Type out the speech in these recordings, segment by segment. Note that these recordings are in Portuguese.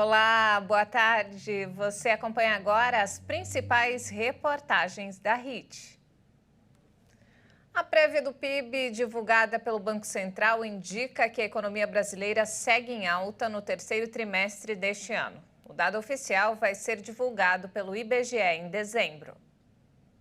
Olá, boa tarde. Você acompanha agora as principais reportagens da RIT. A prévia do PIB divulgada pelo Banco Central indica que a economia brasileira segue em alta no terceiro trimestre deste ano. O dado oficial vai ser divulgado pelo IBGE em dezembro.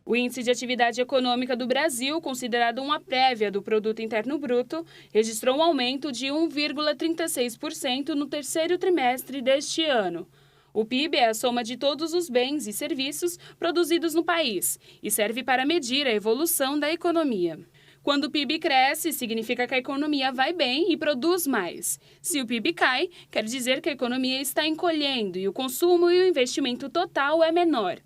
O Índice de Atividade Econômica do Brasil, considerado uma prévia do Produto Interno Bruto, registrou um aumento de 1,36% no terceiro trimestre deste ano. O PIB é a soma de todos os bens e serviços produzidos no país e serve para medir a evolução da economia. Quando o PIB cresce, significa que a economia vai bem e produz mais. Se o PIB cai, quer dizer que a economia está encolhendo e o consumo e o investimento total é menor.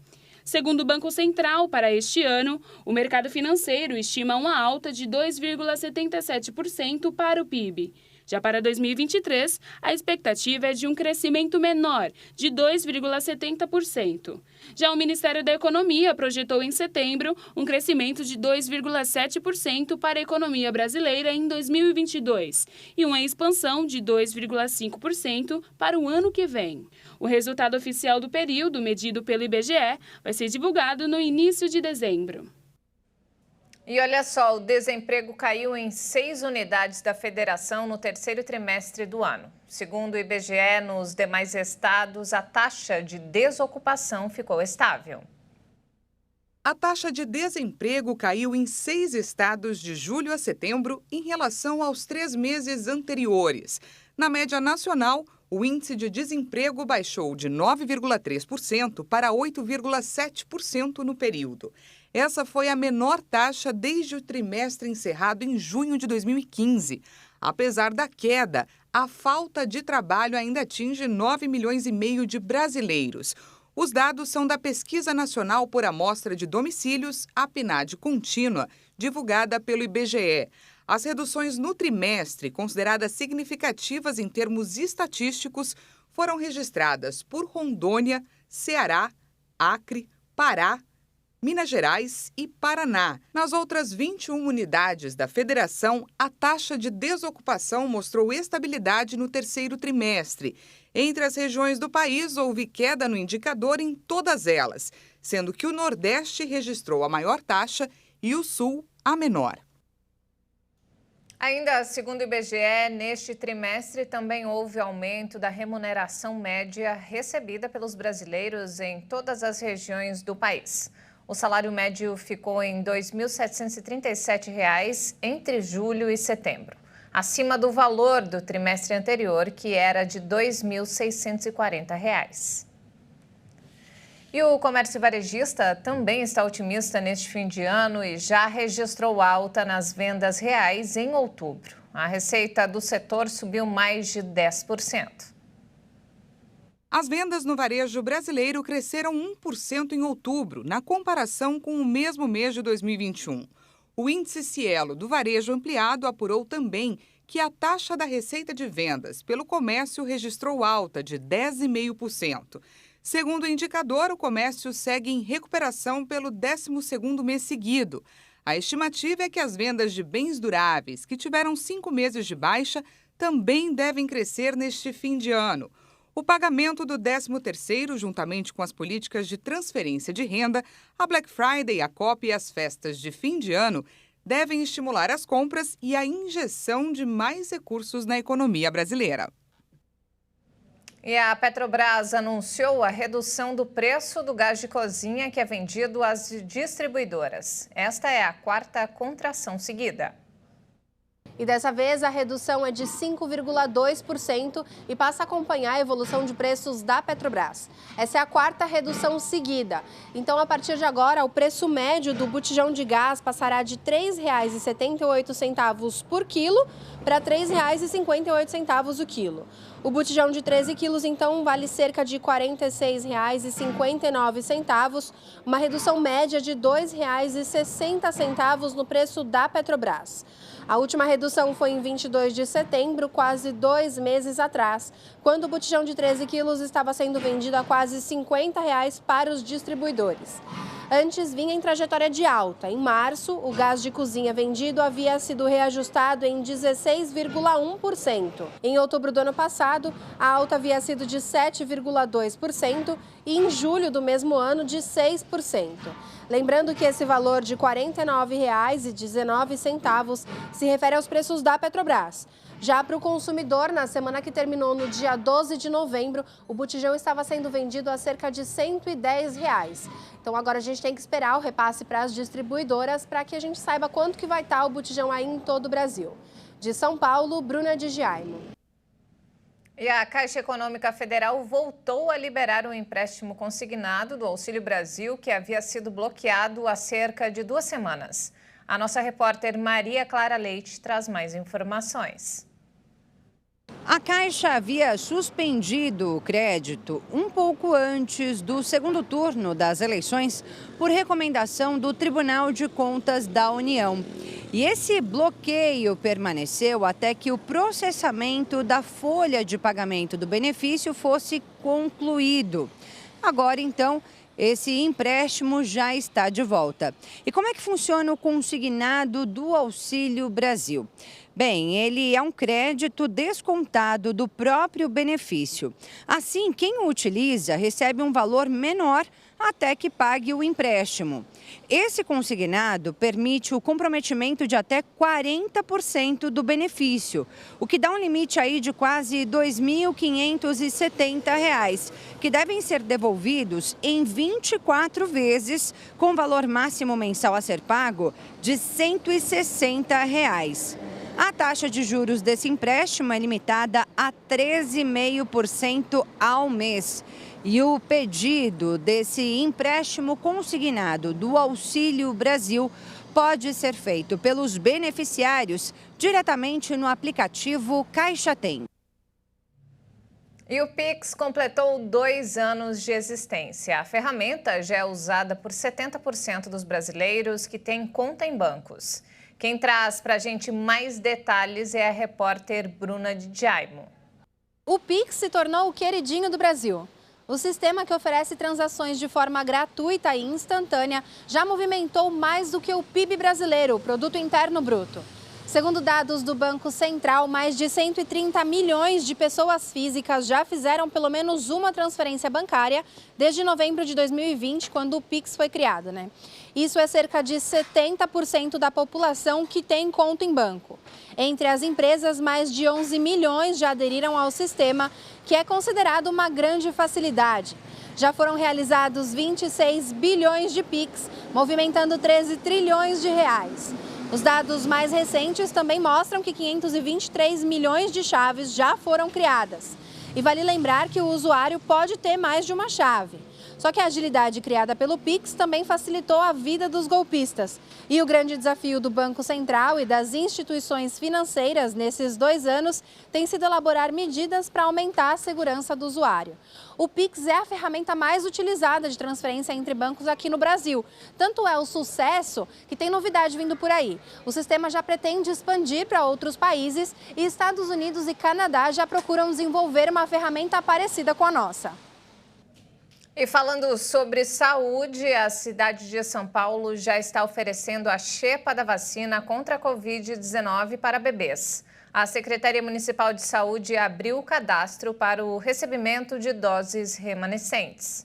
Segundo o Banco Central, para este ano, o mercado financeiro estima uma alta de 2,77% para o PIB. Já para 2023, a expectativa é de um crescimento menor, de 2,70%. Já o Ministério da Economia projetou em setembro um crescimento de 2,7% para a economia brasileira em 2022 e uma expansão de 2,5% para o ano que vem. O resultado oficial do período, medido pelo IBGE, vai ser divulgado no início de dezembro. E olha só, o desemprego caiu em 6 unidades da federação no terceiro trimestre do ano. Segundo o IBGE, nos demais estados, a taxa de desocupação ficou estável. A taxa de desemprego caiu em 6 estados de julho a setembro em relação aos 3 meses anteriores. Na média nacional, o índice de desemprego baixou de 9,3% para 8,7% no período. Essa foi a menor taxa desde o trimestre encerrado em junho de 2015. Apesar da queda, a falta de trabalho ainda atinge 9,5 milhões de brasileiros. Os dados são da Pesquisa Nacional por Amostra de Domicílios, a PNAD contínua, divulgada pelo IBGE. As reduções no trimestre, consideradas significativas em termos estatísticos, foram registradas por Rondônia, Ceará, Acre, Pará, Minas Gerais e Paraná. Nas outras 21 unidades da federação, a taxa de desocupação mostrou estabilidade no terceiro trimestre. Entre as regiões do país, houve queda no indicador em todas elas, sendo que o Nordeste registrou a maior taxa e o Sul a menor. Ainda segundo o IBGE, neste trimestre também houve aumento da remuneração média recebida pelos brasileiros em todas as regiões do país. O salário médio ficou em R$ 2.737 entre julho e setembro, acima do valor do trimestre anterior, que era de R$ 2.640. E o comércio varejista também está otimista neste fim de ano e já registrou alta nas vendas reais em outubro. A receita do setor subiu mais de 10%. As vendas no varejo brasileiro cresceram 1% em outubro, na comparação com o mesmo mês de 2021. O índice Cielo do varejo ampliado apurou também que a taxa da receita de vendas pelo comércio registrou alta de 10,5%. Segundo o indicador, o comércio segue em recuperação pelo 12º mês seguido. A estimativa é que as vendas de bens duráveis, que tiveram 5 meses de baixa, também devem crescer neste fim de ano. O pagamento do 13º, juntamente com as políticas de transferência de renda, a Black Friday, a COP e as festas de fim de ano devem estimular as compras e a injeção de mais recursos na economia brasileira. E a Petrobras anunciou a redução do preço do gás de cozinha que é vendido às distribuidoras. Esta é a 4ª contração seguida. E dessa vez a redução é de 5,2% e passa a acompanhar a evolução de preços da Petrobras. Essa é a 4ª redução seguida. Então, a partir de agora, o preço médio do botijão de gás passará de R$ 3,78 por quilo para R$ 3,58 o quilo. O botijão de 13 quilos, então, vale cerca de R$ 46,59, uma redução média de R$ 2,60 no preço da Petrobras. A última redução foi em 22 de setembro, quase 2 meses atrás, quando o botijão de 13 quilos estava sendo vendido a quase R$ 50 para os distribuidores. antes vinha em trajetória de alta. Em março, o gás de cozinha vendido havia sido reajustado em 16,1%. Em outubro do ano passado, a alta havia sido de 7,2% e em julho do mesmo ano de 6%. Lembrando que esse valor de R$ 49,19 se refere aos preços da Petrobras. Já para o consumidor, na semana que terminou no dia 12 de novembro, o botijão estava sendo vendido a cerca de R$ 110. Então agora a gente tem que esperar o repasse para as distribuidoras para que a gente saiba quanto que vai estar o botijão aí em todo o Brasil. De São Paulo, Bruna de Giaimo. E a Caixa Econômica Federal voltou a liberar um empréstimo consignado do Auxílio Brasil que havia sido bloqueado há cerca de 2 semanas. A nossa repórter Maria Clara Leite traz mais informações. A Caixa havia suspendido o crédito um pouco antes do segundo turno das eleições por recomendação do Tribunal de Contas da União. E esse bloqueio permaneceu até que o processamento da folha de pagamento do benefício fosse concluído. Agora, então, esse empréstimo já está de volta. E como é que funciona o consignado do Auxílio Brasil? Bem, ele é um crédito descontado do próprio benefício. Assim, quem o utiliza recebe um valor menor até que pague o empréstimo. Esse consignado permite o comprometimento de até 40% do benefício, o que dá um limite aí de quase R$ 2.570, que devem ser devolvidos em 24 vezes, com valor máximo mensal a ser pago de R$ 160. A taxa de juros desse empréstimo é limitada a 13,5% ao mês. E o pedido desse empréstimo consignado do Auxílio Brasil pode ser feito pelos beneficiários diretamente no aplicativo Caixa Tem. E o Pix completou 2 anos de existência. A ferramenta já é usada por 70% dos brasileiros que têm conta em bancos. Quem traz para a gente mais detalhes é a repórter Bruna de Giaimo. O Pix se tornou o queridinho do Brasil. O sistema, que oferece transações de forma gratuita e instantânea, já movimentou mais do que o PIB brasileiro, o Produto Interno Bruto. Segundo dados do Banco Central, mais de 130 milhões de pessoas físicas já fizeram pelo menos uma transferência bancária desde novembro de 2020, quando o Pix foi criado, né? Isso é cerca de 70% da população que tem conta em banco. Entre as empresas, mais de 11 milhões já aderiram ao sistema, que é considerado uma grande facilidade. Já foram realizados 26 bilhões de Pix, movimentando 13 trilhões de reais. Os dados mais recentes também mostram que 523 milhões de chaves já foram criadas. E vale lembrar que o usuário pode ter mais de uma chave. Só que a agilidade criada pelo Pix também facilitou a vida dos golpistas. E o grande desafio do Banco Central e das instituições financeiras nesses 2 anos tem sido elaborar medidas para aumentar a segurança do usuário. O Pix é a ferramenta mais utilizada de transferência entre bancos aqui no Brasil. Tanto é o sucesso que tem novidade vindo por aí. O sistema já pretende expandir para outros países e Estados Unidos e Canadá já procuram desenvolver uma ferramenta parecida com a nossa. E falando sobre saúde, a cidade de São Paulo já está oferecendo a xepa da vacina contra a Covid-19 para bebês. A Secretaria Municipal de Saúde abriu o cadastro para o recebimento de doses remanescentes.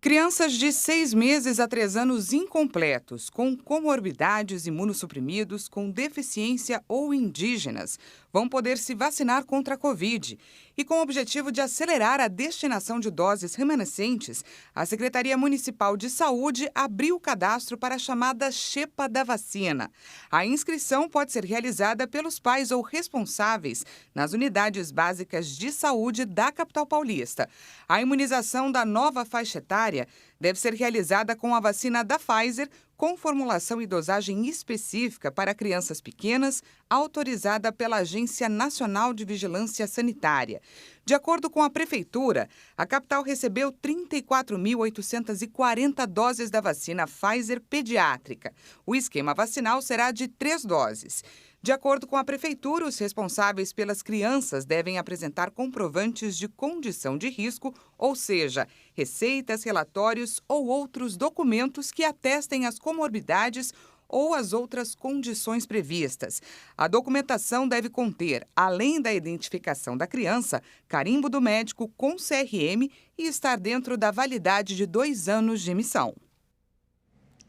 Crianças de 6 meses a 3 anos incompletos, com comorbidades, imunossuprimidos, com deficiência ou indígenas, vão poder se vacinar contra a Covid. E com o objetivo de acelerar a destinação de doses remanescentes, a Secretaria Municipal de Saúde abriu o cadastro para a chamada xepa da vacina. A inscrição pode ser realizada pelos pais ou responsáveis nas unidades básicas de saúde da capital paulista. A imunização da nova faixa etária deve ser realizada com a vacina da Pfizer, com formulação e dosagem específica para crianças pequenas, autorizada pela Agência Nacional de Vigilância Sanitária. De acordo com a Prefeitura, a capital recebeu 34.840 doses da vacina Pfizer pediátrica. O esquema vacinal será de 3 doses. De acordo com a Prefeitura, os responsáveis pelas crianças devem apresentar comprovantes de condição de risco, ou seja, receitas, relatórios ou outros documentos que atestem as comorbidades ou as outras condições previstas. A documentação deve conter, além da identificação da criança, carimbo do médico com CRM e estar dentro da validade de 2 anos de emissão.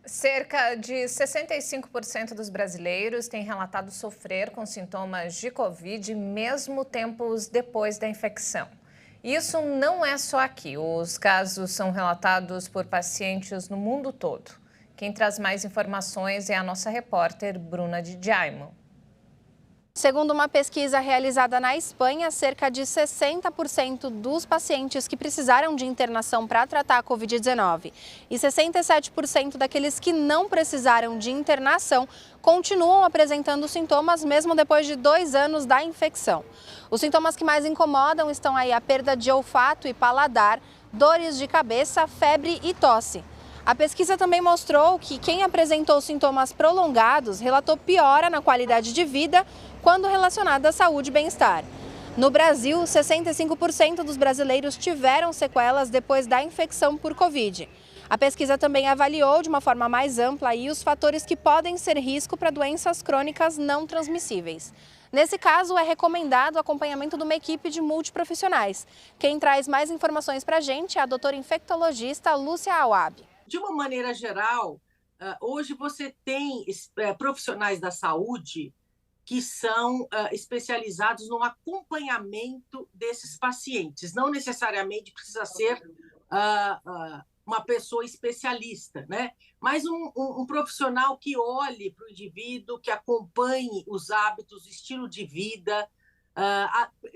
Cerca de 65% dos brasileiros têm relatado sofrer com sintomas de Covid mesmo tempos depois da infecção. Isso não é só aqui. Os casos são relatados por pacientes no mundo todo. Quem traz mais informações é a nossa repórter Bruna Di Giaimo. Segundo uma pesquisa realizada na Espanha, cerca de 60% dos pacientes que precisaram de internação para tratar a Covid-19 e 67% daqueles que não precisaram de internação continuam apresentando sintomas mesmo depois de 2 anos da infecção. Os sintomas que mais incomodam estão aí a perda de olfato e paladar, dores de cabeça, febre e tosse. A pesquisa também mostrou que quem apresentou sintomas prolongados relatou piora na qualidade de vida quando relacionada à saúde e bem-estar. No Brasil, 65% dos brasileiros tiveram sequelas depois da infecção por Covid. A pesquisa também avaliou de uma forma mais ampla os fatores que podem ser risco para doenças crônicas não transmissíveis. Nesse caso, é recomendado o acompanhamento de uma equipe de multiprofissionais. Quem traz mais informações para a gente é a doutora infectologista Lúcia Awab. De uma maneira geral, hoje você tem profissionais da saúde que são especializados no acompanhamento desses pacientes. Não necessariamente precisa ser uma pessoa especialista, né? Mas um profissional que olhe para o indivíduo, que acompanhe os hábitos, o estilo de vida,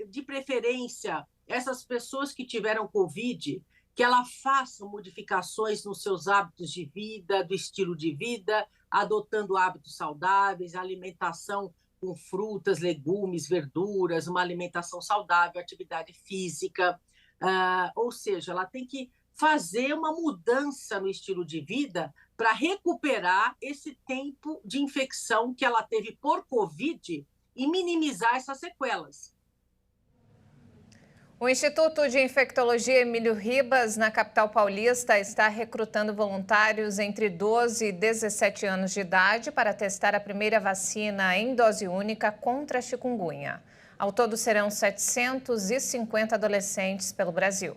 de preferência, essas pessoas que tiveram Covid, que ela faça modificações nos seus hábitos de vida, do estilo de vida, adotando hábitos saudáveis, alimentação com frutas, legumes, verduras, uma alimentação saudável, atividade física. Ou seja, ela tem que fazer uma mudança no estilo de vida para recuperar esse tempo de infecção que ela teve por Covid e minimizar essas sequelas. O Instituto de Infectologia Emílio Ribas, na capital paulista, está recrutando voluntários entre 12 e 17 anos de idade para testar a primeira vacina em dose única contra a chikungunya. Ao todo, serão 750 adolescentes pelo Brasil.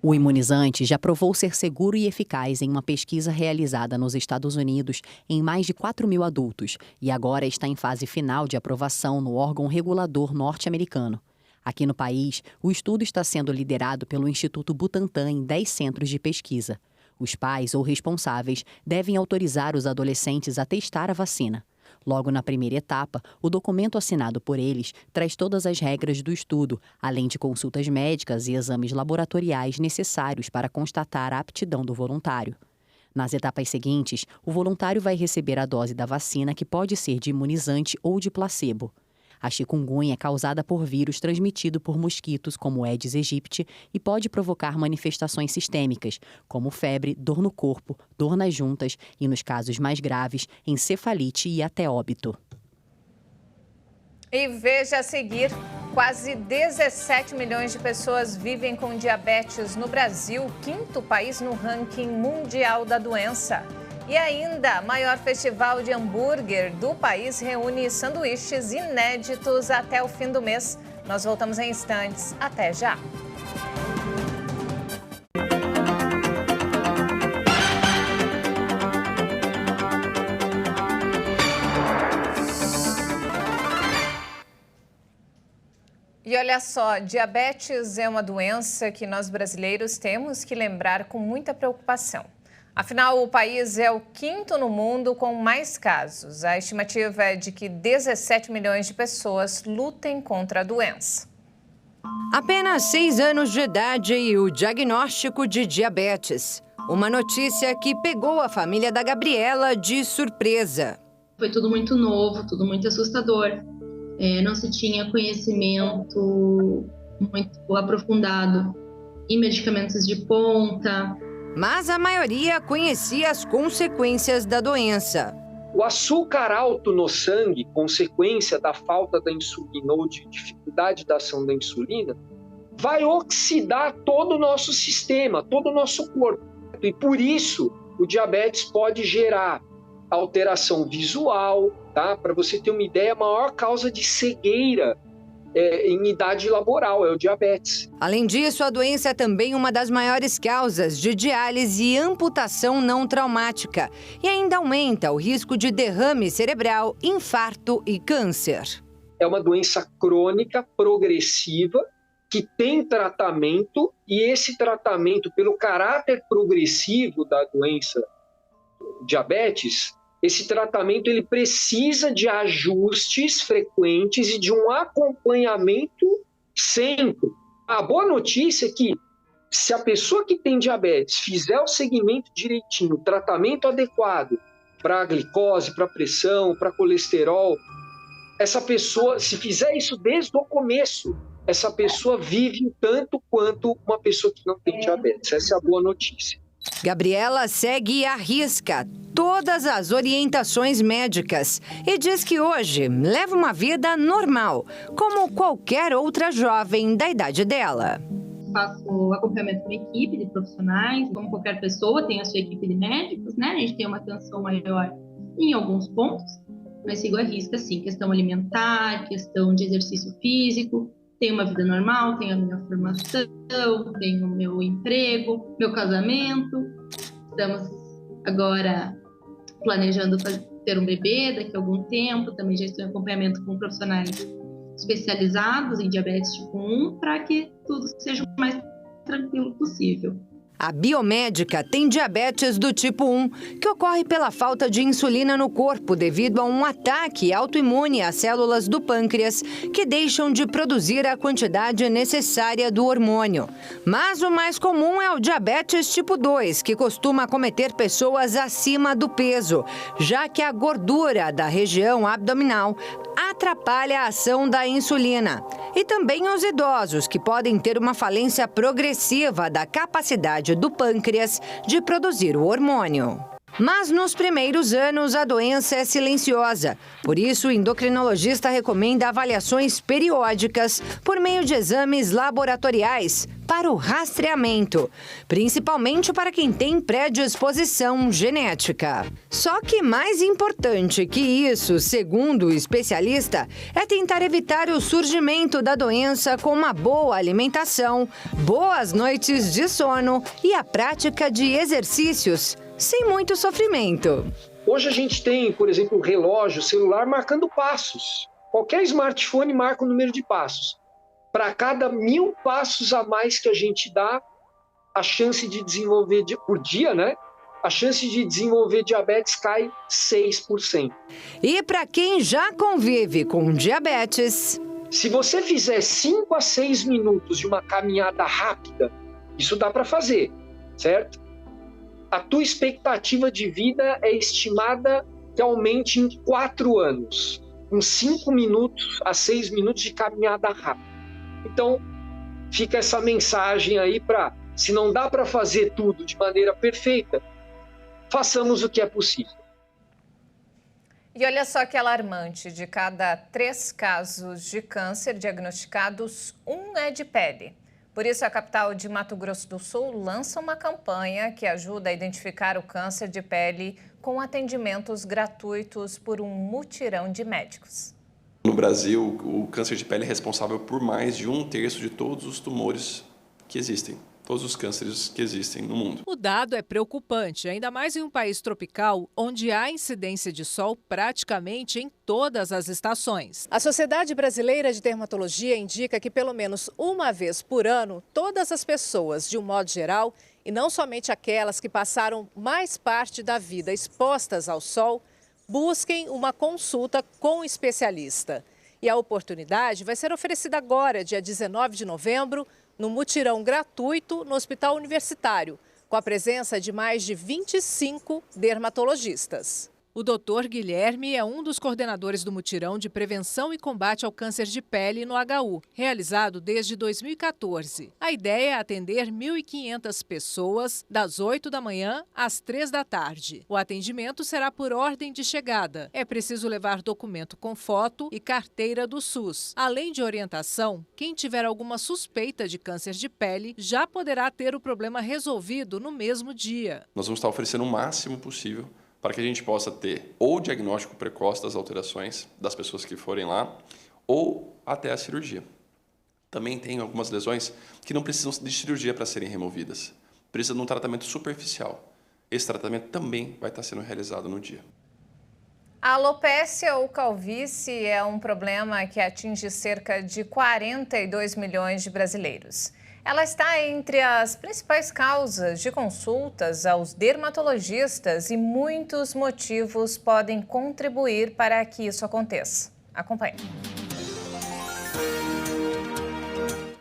O imunizante já provou ser seguro e eficaz em uma pesquisa realizada nos Estados Unidos em mais de 4.000 adultos e agora está em fase final de aprovação no órgão regulador norte-americano. Aqui no país, o estudo está sendo liderado pelo Instituto Butantan em 10 centros de pesquisa. Os pais ou responsáveis devem autorizar os adolescentes a testar a vacina. Logo na primeira etapa, o documento assinado por eles traz todas as regras do estudo, além de consultas médicas e exames laboratoriais necessários para constatar a aptidão do voluntário. Nas etapas seguintes, o voluntário vai receber a dose da vacina que pode ser de imunizante ou de placebo. A chikungunya é causada por vírus transmitido por mosquitos como o Aedes aegypti e pode provocar manifestações sistêmicas, como febre, dor no corpo, dor nas juntas e, nos casos mais graves, encefalite e até óbito. E veja a seguir, quase 17 milhões de pessoas vivem com diabetes no Brasil, 5º país no ranking mundial da doença. E ainda, maior festival de hambúrguer do país reúne sanduíches inéditos até o fim do mês. Nós voltamos em instantes. Até já! E olha só, diabetes é uma doença que nós brasileiros temos que lembrar com muita preocupação. Afinal, o país é o 5º no mundo com mais casos. A estimativa é de que 17 milhões de pessoas lutem contra a doença. Apenas 6 anos de idade e o diagnóstico de diabetes. Uma notícia que pegou a família da Gabriela de surpresa. Foi tudo muito novo, tudo muito assustador. Não se tinha conhecimento muito aprofundado em medicamentos de ponta. Mas a maioria conhecia as consequências da doença. O açúcar alto no sangue, consequência da falta da insulina ou de dificuldade da ação da insulina, vai oxidar todo o nosso sistema, todo o nosso corpo. E por isso, o diabetes pode gerar alteração visual, tá? Para você ter uma ideia, a maior causa de cegueira em idade laboral é o diabetes. Além disso, a doença é também uma das maiores causas de diálise e amputação não traumática e ainda aumenta o risco de derrame cerebral, infarto e câncer. É uma doença crônica, progressiva, que tem tratamento, e esse tratamento, pelo caráter progressivo da doença diabetes, esse tratamento ele precisa de ajustes frequentes e de um acompanhamento sempre. A boa notícia é que, se a pessoa que tem diabetes fizer o segmento direitinho, o tratamento adequado para a glicose, para a pressão, para colesterol, essa pessoa, se fizer isso desde o começo, essa pessoa vive tanto quanto uma pessoa que não tem diabetes. Essa é a boa notícia. Gabriela segue e arrisca todas as orientações médicas e diz que hoje leva uma vida normal, como qualquer outra jovem da idade dela. Faço acompanhamento com uma equipe de profissionais, como qualquer pessoa tem a sua equipe de médicos, né? A gente tem uma atenção maior em alguns pontos, mas sigo à risca, sim, questão alimentar, questão de exercício físico. Tenho uma vida normal, tenho a minha formação, tenho o meu emprego, meu casamento. Estamos agora planejando ter um bebê daqui a algum tempo. Também já estou em acompanhamento com profissionais especializados em diabetes tipo 1 para que tudo seja o mais tranquilo possível. A biomédica tem diabetes do tipo 1, que ocorre pela falta de insulina no corpo devido a um ataque autoimune às células do pâncreas, que deixam de produzir a quantidade necessária do hormônio. Mas o mais comum é o diabetes tipo 2, que costuma acometer pessoas acima do peso, já que a gordura da região abdominal atrapalha a ação da insulina. E também os idosos, que podem ter uma falência progressiva da capacidade do pâncreas de produzir o hormônio. Mas nos primeiros anos a doença é silenciosa. Por isso, o endocrinologista recomenda avaliações periódicas por meio de exames laboratoriais para o rastreamento, principalmente para quem tem predisposição genética. Só que mais importante que isso, segundo o especialista, é tentar evitar o surgimento da doença com uma boa alimentação, boas noites de sono e a prática de exercícios, sem muito sofrimento. Hoje a gente tem, por exemplo, um relógio celular marcando passos. Qualquer smartphone marca o número de passos. Para cada 1000 passos a mais que a gente dá, a chance de desenvolver, por dia, né? A chance de desenvolver diabetes cai 6%. E para quem já convive com diabetes... Se você fizer 5 a 6 minutos de uma caminhada rápida, isso dá para fazer, certo? A tua expectativa de vida é estimada que aumente em 4 anos, com 5 minutos a 6 minutos de caminhada rápida. Então, fica essa mensagem aí para, se não dá para fazer tudo de maneira perfeita, façamos o que é possível. E olha só que alarmante, de cada 3 casos de câncer diagnosticados, 1 é de pele. Por isso, a capital de Mato Grosso do Sul lança uma campanha que ajuda a identificar o câncer de pele com atendimentos gratuitos por um mutirão de médicos. No Brasil, o câncer de pele é responsável por mais de 1/3 de todos os tumores que existem, todos os cânceres que existem no mundo. O dado é preocupante, ainda mais em um país tropical, onde há incidência de sol praticamente em todas as estações. A Sociedade Brasileira de Dermatologia indica que pelo menos uma vez por ano, todas as pessoas, de um modo geral, e não somente aquelas que passaram mais parte da vida expostas ao sol, busquem uma consulta com um especialista. E a oportunidade vai ser oferecida agora, dia 19 de novembro, no mutirão gratuito no Hospital Universitário, com a presença de mais de 25 dermatologistas. O Dr. Guilherme é um dos coordenadores do mutirão de prevenção e combate ao câncer de pele no HU, realizado desde 2014. A ideia é atender 1.500 pessoas das 8 da manhã às 3 da tarde. O atendimento será por ordem de chegada. É preciso levar documento com foto e carteira do SUS. Além de orientação, quem tiver alguma suspeita de câncer de pele já poderá ter o problema resolvido no mesmo dia. Nós vamos estar oferecendo o máximo possível para que a gente possa ter ou o diagnóstico precoce das alterações das pessoas que forem lá, ou até a cirurgia. Também tem algumas lesões que não precisam de cirurgia para serem removidas. Precisa de um tratamento superficial. Esse tratamento também vai estar sendo realizado no dia. A alopécia ou calvície é um problema que atinge cerca de 42 milhões de brasileiros. Ela está entre as principais causas de consultas aos dermatologistas e muitos motivos podem contribuir para que isso aconteça. Acompanhe.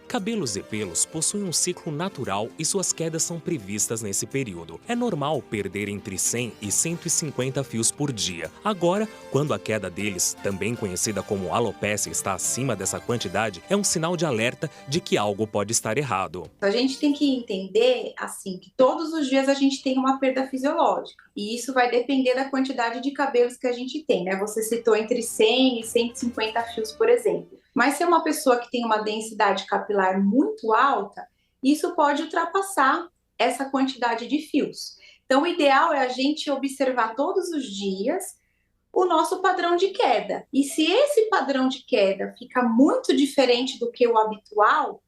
Cabelos e pelos possuem um ciclo natural e suas quedas são previstas nesse período. É normal perder entre 100 e 150 fios por dia. Agora, quando a queda deles, também conhecida como alopécia, está acima dessa quantidade, é um sinal de alerta de que algo pode estar errado. A gente tem que entender, assim, que todos os dias a gente tem uma perda fisiológica. E isso vai depender da quantidade de cabelos que a gente tem, né? Você citou entre 100 e 150 fios, por exemplo. Mas se é uma pessoa que tem uma densidade capilar muito alta, isso pode ultrapassar essa quantidade de fios. Então, o ideal é a gente observar todos os dias o nosso padrão de queda. E se esse padrão de queda fica muito diferente do que o habitual,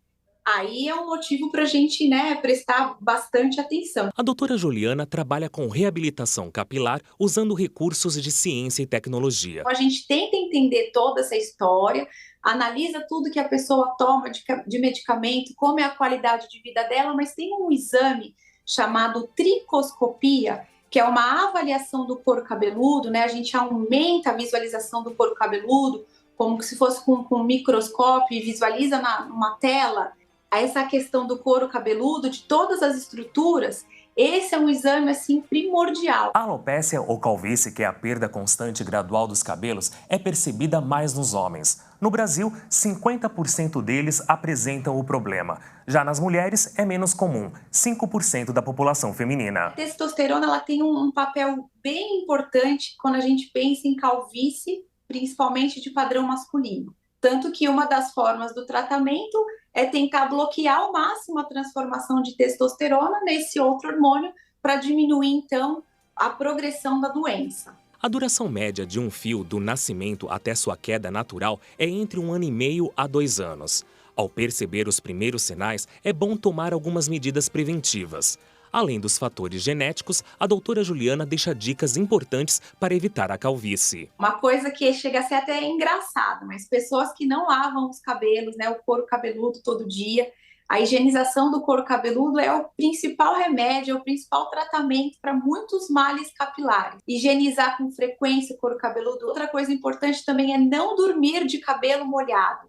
aí é um motivo para a gente, prestar bastante atenção. A doutora Juliana trabalha com reabilitação capilar usando recursos de ciência e tecnologia. A gente tenta entender toda essa história, analisa tudo que a pessoa toma de medicamento, como é a qualidade de vida dela, mas tem um exame chamado tricoscopia, que é uma avaliação do couro cabeludo, né? A gente aumenta a visualização do couro cabeludo, como se fosse com um microscópio e visualiza numa tela essa questão do couro cabeludo, de todas as estruturas. Esse é um exame, assim, primordial. A alopécia ou calvície, que é a perda constante e gradual dos cabelos, é percebida mais nos homens. No Brasil, 50% deles apresentam o problema. Já nas mulheres, é menos comum, 5% da população feminina. A testosterona ela tem um papel bem importante quando a gente pensa em calvície, principalmente de padrão masculino. Tanto que uma das formas do tratamento é tentar bloquear ao máximo a transformação de testosterona nesse outro hormônio para diminuir, então, a progressão da doença. A duração média de um fio do nascimento até sua queda natural é entre 1 ano e meio a 2 anos. Ao perceber os primeiros sinais, é bom tomar algumas medidas preventivas. Além dos fatores genéticos, a doutora Juliana deixa dicas importantes para evitar a calvície. Uma coisa que chega a ser até engraçada, mas pessoas que não lavam os cabelos, o couro cabeludo todo dia, a higienização do couro cabeludo é o principal remédio, é o principal tratamento para muitos males capilares. Higienizar com frequência o couro cabeludo. Outra coisa importante também é não dormir de cabelo molhado.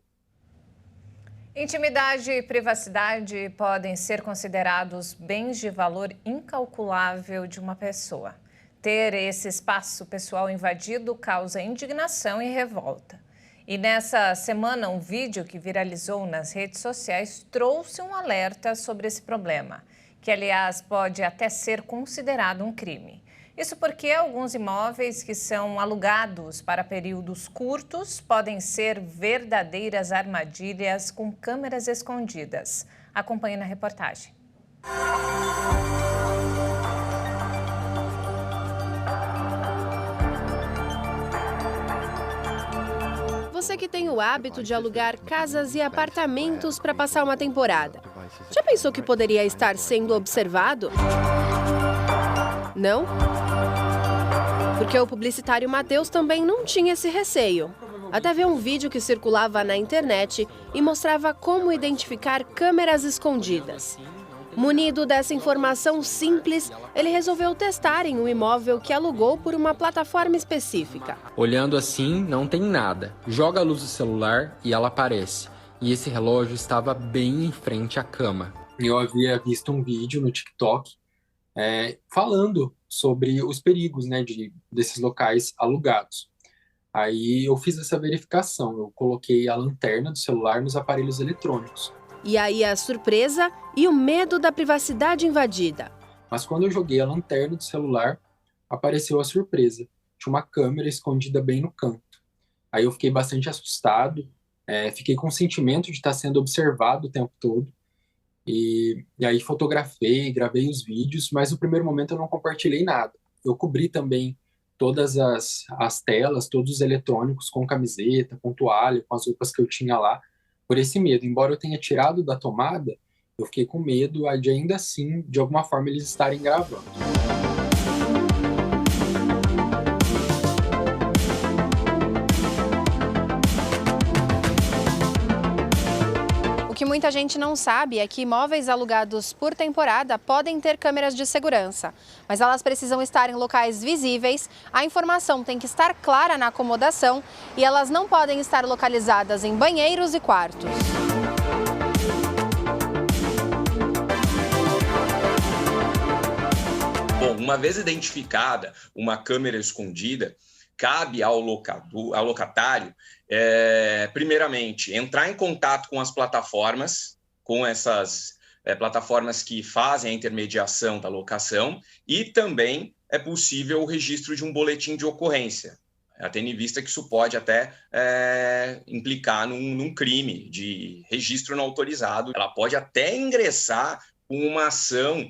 Intimidade e privacidade podem ser considerados bens de valor incalculável de uma pessoa. Ter esse espaço pessoal invadido causa indignação e revolta. E nessa semana, um vídeo que viralizou nas redes sociais trouxe um alerta sobre esse problema, que, aliás, pode até ser considerado um crime. Isso porque alguns imóveis que são alugados para períodos curtos podem ser verdadeiras armadilhas com câmeras escondidas. Acompanhe na reportagem. Você que tem o hábito de alugar casas e apartamentos para passar uma temporada, já pensou que poderia estar sendo observado? Não? Porque o publicitário Matheus também não tinha esse receio. Até ver um vídeo que circulava na internet e mostrava como identificar câmeras escondidas. Munido dessa informação simples, ele resolveu testar em um imóvel que alugou por uma plataforma específica. Olhando assim, não tem nada. Joga a luz do celular e ela aparece. E esse relógio estava bem em frente à cama. Eu havia visto um vídeo no TikTok falando sobre os perigos, né, desses locais alugados. Aí eu fiz essa verificação, eu coloquei a lanterna do celular nos aparelhos eletrônicos. E aí a surpresa e o medo da privacidade invadida. Mas quando eu joguei a lanterna do celular, apareceu a surpresa. Tinha uma câmera escondida bem no canto. Aí eu fiquei bastante assustado, fiquei com o sentimento de estar sendo observado o tempo todo. E aí fotografei, gravei os vídeos, mas no primeiro momento eu não compartilhei nada. Eu cobri também todas as telas, todos os eletrônicos com camiseta, com toalha, com as roupas que eu tinha lá, por esse medo. Embora eu tenha tirado da tomada, eu fiquei com medo de ainda assim, de alguma forma, eles estarem gravando. O que muita gente não sabe é que imóveis alugados por temporada podem ter câmeras de segurança, mas elas precisam estar em locais visíveis, a informação tem que estar clara na acomodação e elas não podem estar localizadas em banheiros e quartos. Bom, uma vez identificada uma câmera escondida, cabe ao locatário, primeiramente, entrar em contato com as plataformas, com essas plataformas que fazem a intermediação da locação, e também é possível o registro de um boletim de ocorrência, tendo em vista que isso pode até implicar num crime de registro não autorizado. Ela pode até ingressar com uma ação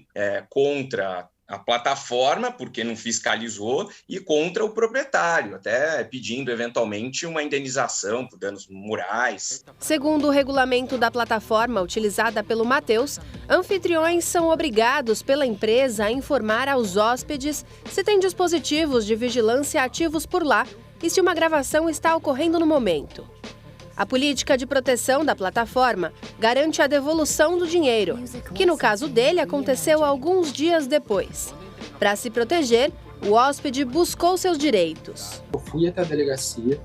contra a plataforma, porque não fiscalizou, e contra o proprietário, até pedindo, eventualmente, uma indenização por danos morais. Segundo o regulamento da plataforma utilizada pelo Matheus, anfitriões são obrigados pela empresa a informar aos hóspedes se tem dispositivos de vigilância ativos por lá e se uma gravação está ocorrendo no momento. A política de proteção da plataforma garante a devolução do dinheiro, que no caso dele aconteceu alguns dias depois. Para se proteger, o hóspede buscou seus direitos. Eu fui até a delegacia,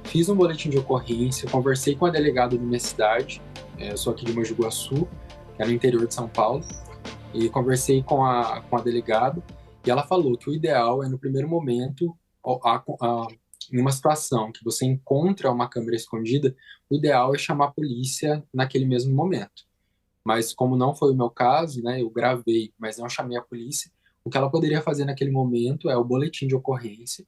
fiz um boletim de ocorrência, conversei com a delegada da minha cidade, eu sou aqui de Mogi Guaçu, que é no interior de São Paulo, e conversei com a delegada, e ela falou que o ideal é, no primeiro momento, em uma situação que você encontra uma câmera escondida, o ideal é chamar a polícia naquele mesmo momento. Mas como não foi o meu caso, né, eu gravei, mas não chamei a polícia, o que ela poderia fazer naquele momento é o boletim de ocorrência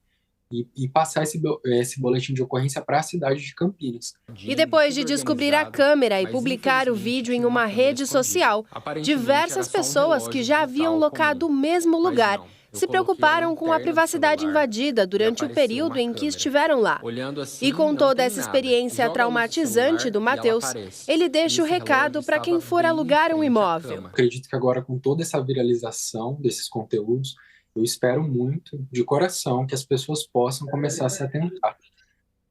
e passar esse boletim de ocorrência para a cidade de Campinas. E depois de descobrir a câmera e publicar o vídeo em uma rede social, diversas pessoas que já haviam locado o mesmo lugar se preocuparam com a privacidade invadida durante o período em que estiveram lá. E com toda essa experiência traumatizante do Matheus, ele deixa o recado para quem for alugar um imóvel. Acredito que agora, com toda essa viralização desses conteúdos, eu espero muito, de coração, que as pessoas possam começar a se atentar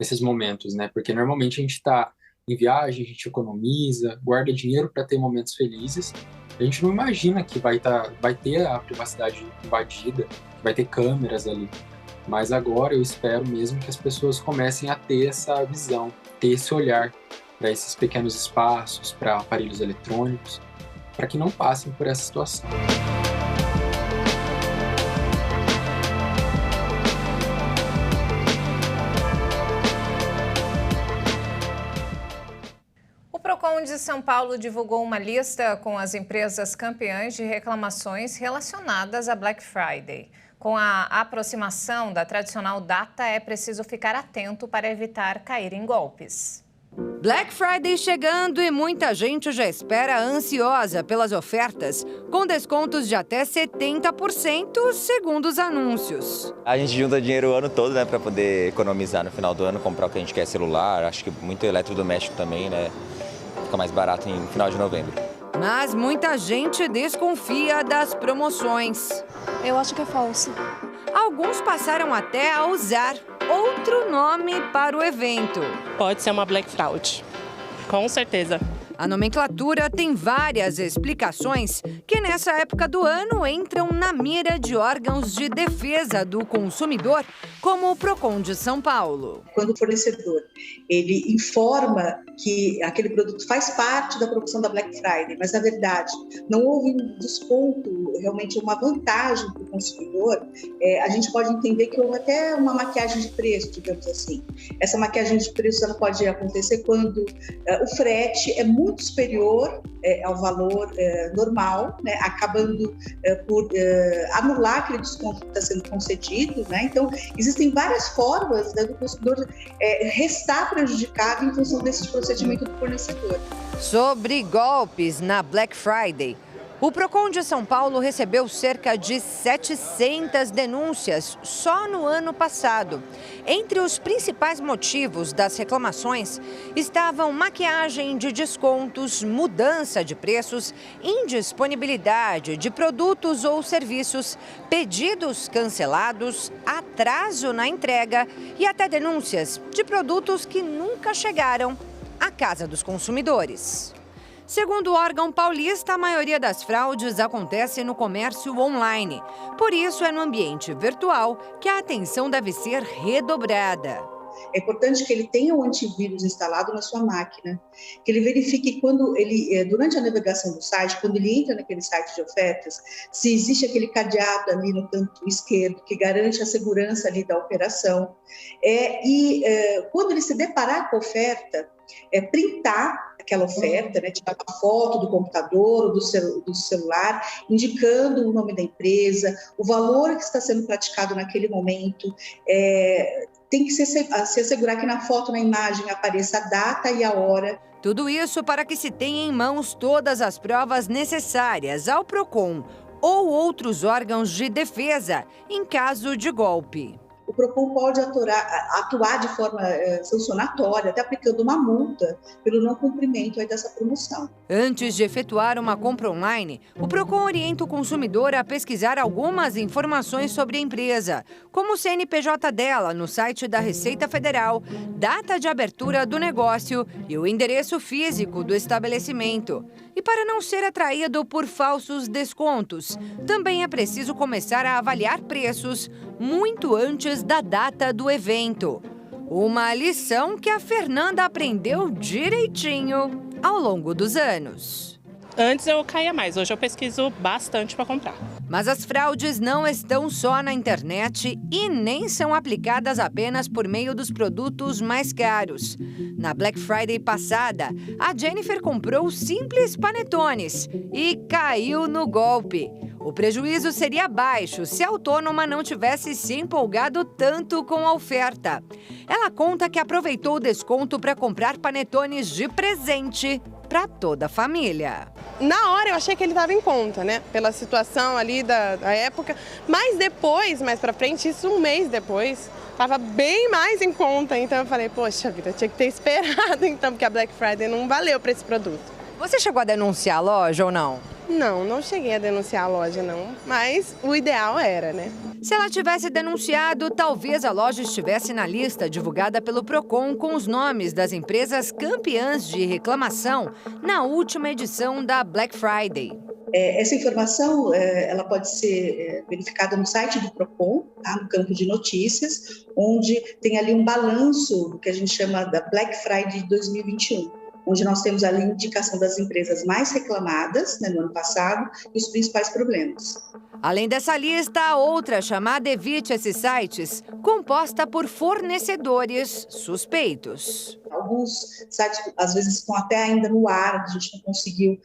nesses momentos, né? Porque normalmente a gente está em viagem, a gente economiza, guarda dinheiro para ter momentos felizes. A gente não imagina que vai ter a privacidade invadida, que vai ter câmeras ali. Mas agora eu espero mesmo que as pessoas comecem a ter essa visão, ter esse olhar para esses pequenos espaços, para aparelhos eletrônicos, para que não passem por essa situação. O Procon de São Paulo divulgou uma lista com as empresas campeãs de reclamações relacionadas a Black Friday. Com a aproximação da tradicional data, é preciso ficar atento para evitar cair em golpes. Black Friday chegando e muita gente já espera ansiosa pelas ofertas, com descontos de até 70%, segundo os anúncios. A gente junta dinheiro o ano todo, né, para poder economizar no final do ano, comprar o que a gente quer, celular, acho que muito eletrodoméstico também, né, fica mais barato em final de novembro. Mas muita gente desconfia das promoções. Eu acho que é falso. Alguns passaram até a usar outro nome para o evento. Pode ser uma Black Fraud, com certeza. A nomenclatura tem várias explicações que, nessa época do ano, entram na mira de órgãos de defesa do consumidor, como o Procon de São Paulo. Quando o fornecedor ele informa que aquele produto faz parte da promoção da Black Friday, mas, na verdade, não houve um desconto, realmente uma vantagem para o consumidor, a gente pode entender que houve até uma maquiagem de preço, digamos assim. Essa maquiagem de preço ela pode acontecer quando o frete é muito superior ao valor normal, né, acabando por anular aquele desconto que está sendo concedido, né? Então, existem várias formas, né, do consumidor restar prejudicado em função desse procedimento do fornecedor. Sobre golpes na Black Friday, o Procon de São Paulo recebeu cerca de 700 denúncias só no ano passado. Entre os principais motivos das reclamações estavam maquiagem de descontos, mudança de preços, indisponibilidade de produtos ou serviços, pedidos cancelados, atraso na entrega e até denúncias de produtos que nunca chegaram à casa dos consumidores. Segundo o órgão paulista, a maioria das fraudes acontece no comércio online. Por isso, é no ambiente virtual que a atenção deve ser redobrada. É importante que ele tenha um antivírus instalado na sua máquina, que ele verifique quando ele, durante a navegação do site, quando ele entra naquele site de ofertas, se existe aquele cadeado ali no canto esquerdo que garante a segurança ali da operação. Quando ele se deparar com a oferta, printar aquela oferta, né, tirar uma foto do computador ou do celular, indicando o nome da empresa, o valor que está sendo praticado naquele momento. Tem que se assegurar que na foto, na imagem, apareça a data e a hora. Tudo isso para que se tenha em mãos todas as provas necessárias ao Procon ou outros órgãos de defesa em caso de golpe. O Procon pode atuar de forma sancionatória, até aplicando uma multa pelo não cumprimento dessa promoção. Antes de efetuar uma compra online, o Procon orienta o consumidor a pesquisar algumas informações sobre a empresa, como o CNPJ dela no site da Receita Federal, data de abertura do negócio e o endereço físico do estabelecimento. E para não ser atraído por falsos descontos, também é preciso começar a avaliar preços muito antes da data do evento. Uma lição que a Fernanda aprendeu direitinho ao longo dos anos. Antes eu caía mais, hoje eu pesquiso bastante para comprar. Mas as fraudes não estão só na internet e nem são aplicadas apenas por meio dos produtos mais caros. Na Black Friday passada, a Jennifer comprou simples panetones e caiu no golpe. O prejuízo seria baixo se a autônoma não tivesse se empolgado tanto com a oferta. Ela conta que aproveitou o desconto para comprar panetones de presente para toda a família. Na hora eu achei que ele estava em conta, né? Pela situação ali da época. Mas depois, mais pra frente, isso um mês depois, estava bem mais em conta. Então eu falei, poxa vida, tinha que ter esperado então, porque a Black Friday não valeu para esse produto. Você chegou a denunciar a loja ou não? Não cheguei a denunciar a loja não, mas o ideal era, né? Se ela tivesse denunciado, talvez a loja estivesse na lista divulgada pelo Procon com os nomes das empresas campeãs de reclamação na última edição da Black Friday. Essa informação ela pode ser verificada no site do Procon, tá? No campo de notícias, onde tem ali um balanço do que a gente chama da Black Friday de 2021. Onde nós temos ali a indicação das empresas mais reclamadas, né, no ano passado e os principais problemas. Além dessa lista, há outra chamada Evite Esses Sites, composta por fornecedores suspeitos. Alguns sites, às vezes, estão até ainda no ar, a gente não conseguiu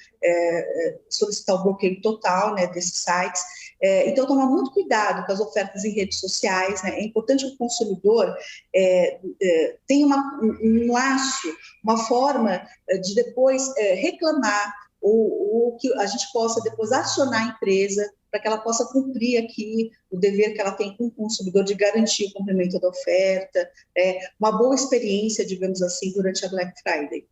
solicitar o bloqueio total, né, desses sites. Então, tomar muito cuidado com as ofertas em redes sociais, né? É importante que o consumidor tenha um laço, uma forma de depois reclamar ou que a gente possa depois acionar a empresa para que ela possa cumprir aqui o dever que ela tem com o consumidor de garantir o cumprimento da oferta, uma boa experiência, digamos assim, durante a Black Friday.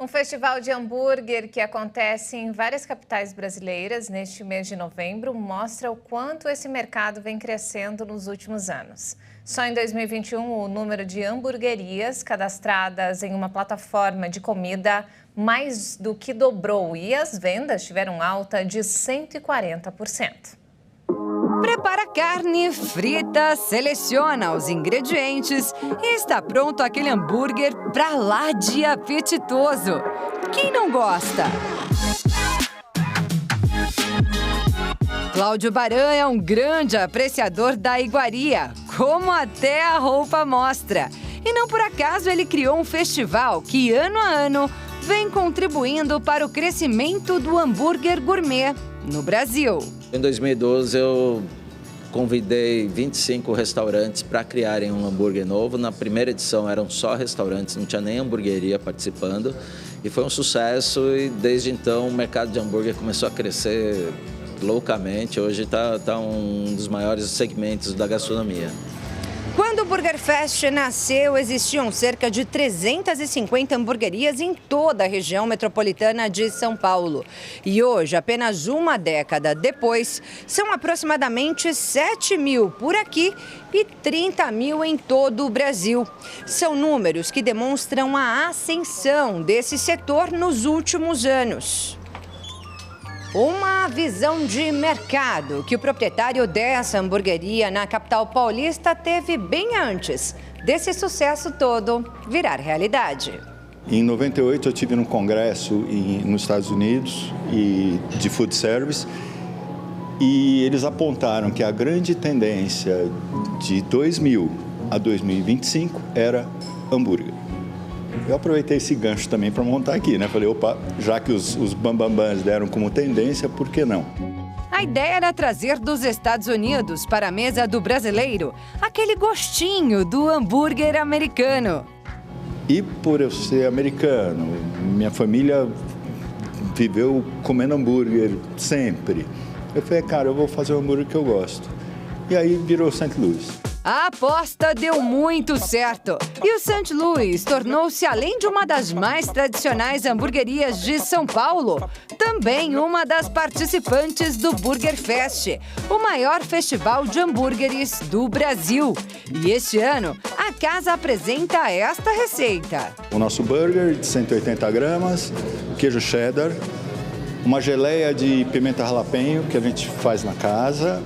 Um festival de hambúrguer que acontece em várias capitais brasileiras neste mês de novembro mostra o quanto esse mercado vem crescendo nos últimos anos. Só em 2021, o número de hamburguerias cadastradas em uma plataforma de comida mais do que dobrou e as vendas tiveram alta de 140%. Prepara a carne, frita, seleciona os ingredientes e está pronto aquele hambúrguer pra lá de apetitoso. Quem não gosta? Cláudio Baran é um grande apreciador da iguaria, como até a roupa mostra. E não por acaso ele criou um festival que, ano a ano, vem contribuindo para o crescimento do hambúrguer gourmet no Brasil. Em 2012, eu convidei 25 restaurantes para criarem um hambúrguer novo. Na primeira edição eram só restaurantes, não tinha nem hamburgueria participando. E foi um sucesso e desde então o mercado de hambúrguer começou a crescer loucamente. Hoje está um dos maiores segmentos da gastronomia. Quando o Burger Fest nasceu, existiam cerca de 350 hamburguerias em toda a região metropolitana de São Paulo. E hoje, apenas uma década depois, são aproximadamente 7 mil por aqui e 30 mil em todo o Brasil. São números que demonstram a ascensão desse setor nos últimos anos. Uma visão de mercado que o proprietário dessa hamburgueria na capital paulista teve bem antes desse sucesso todo virar realidade. Em 98 eu tive num congresso nos Estados Unidos de food service e eles apontaram que a grande tendência de 2000 a 2025 era hambúrguer. Eu aproveitei esse gancho também para montar aqui, né? Falei, opa, já que os bambambãs deram como tendência, por que não? A ideia era trazer dos Estados Unidos para a mesa do brasileiro aquele gostinho do hambúrguer americano. E por eu ser americano, minha família viveu comendo hambúrguer sempre. Eu falei, cara, eu vou fazer o hambúrguer que eu gosto. E aí virou St. Louis. A aposta deu muito certo e o St. Louis tornou-se, além de uma das mais tradicionais hamburguerias de São Paulo, também uma das participantes do Burger Fest, o maior festival de hambúrgueres do Brasil. E este ano, a casa apresenta esta receita. O nosso burger de 180 gramas, queijo cheddar, uma geleia de pimenta jalapeño que a gente faz na casa,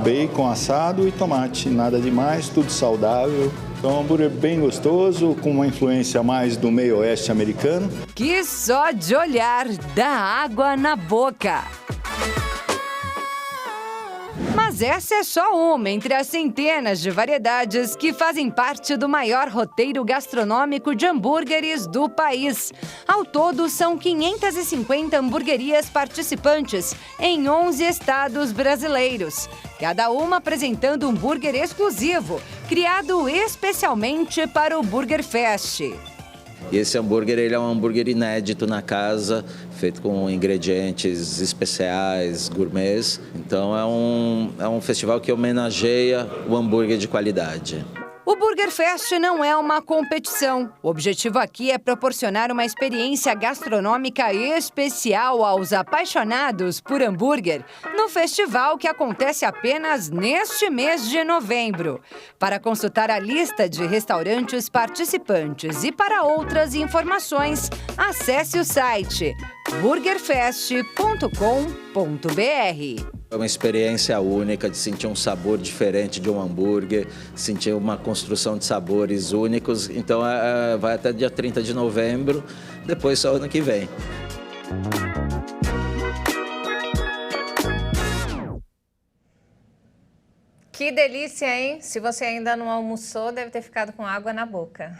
bacon assado e tomate, nada demais, tudo saudável. Então, um hambúrguer bem gostoso, com uma influência mais do meio oeste americano. Que só de olhar dá água na boca. Mas essa é só uma entre as centenas de variedades que fazem parte do maior roteiro gastronômico de hambúrgueres do país. Ao todo, são 550 hamburguerias participantes em 11 estados brasileiros. Cada uma apresentando um hambúrguer exclusivo, criado especialmente para o Burger Fest. E esse hambúrguer ele é um hambúrguer inédito na casa, feito com ingredientes especiais, gourmets. Então é um festival que homenageia o hambúrguer de qualidade. O Burger Fest não é uma competição. O objetivo aqui é proporcionar uma experiência gastronômica especial aos apaixonados por hambúrguer no festival que acontece apenas neste mês de novembro. Para consultar a lista de restaurantes participantes e para outras informações, acesse o site burgerfest.com.br. É uma experiência única de sentir um sabor diferente de um hambúrguer, sentir uma construção de sabores únicos. Então vai até dia 30 de novembro, depois só ano que vem. Que delícia, hein? Se você ainda não almoçou, deve ter ficado com água na boca.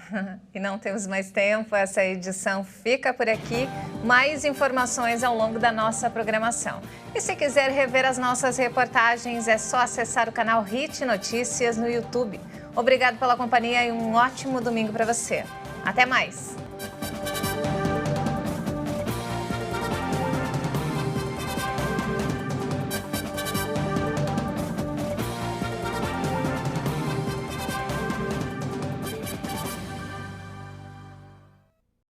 E não temos mais tempo, essa edição fica por aqui. Mais informações ao longo da nossa programação. E se quiser rever as nossas reportagens, é só acessar o canal Hit Notícias no YouTube. Obrigado pela companhia e um ótimo domingo para você. Até mais!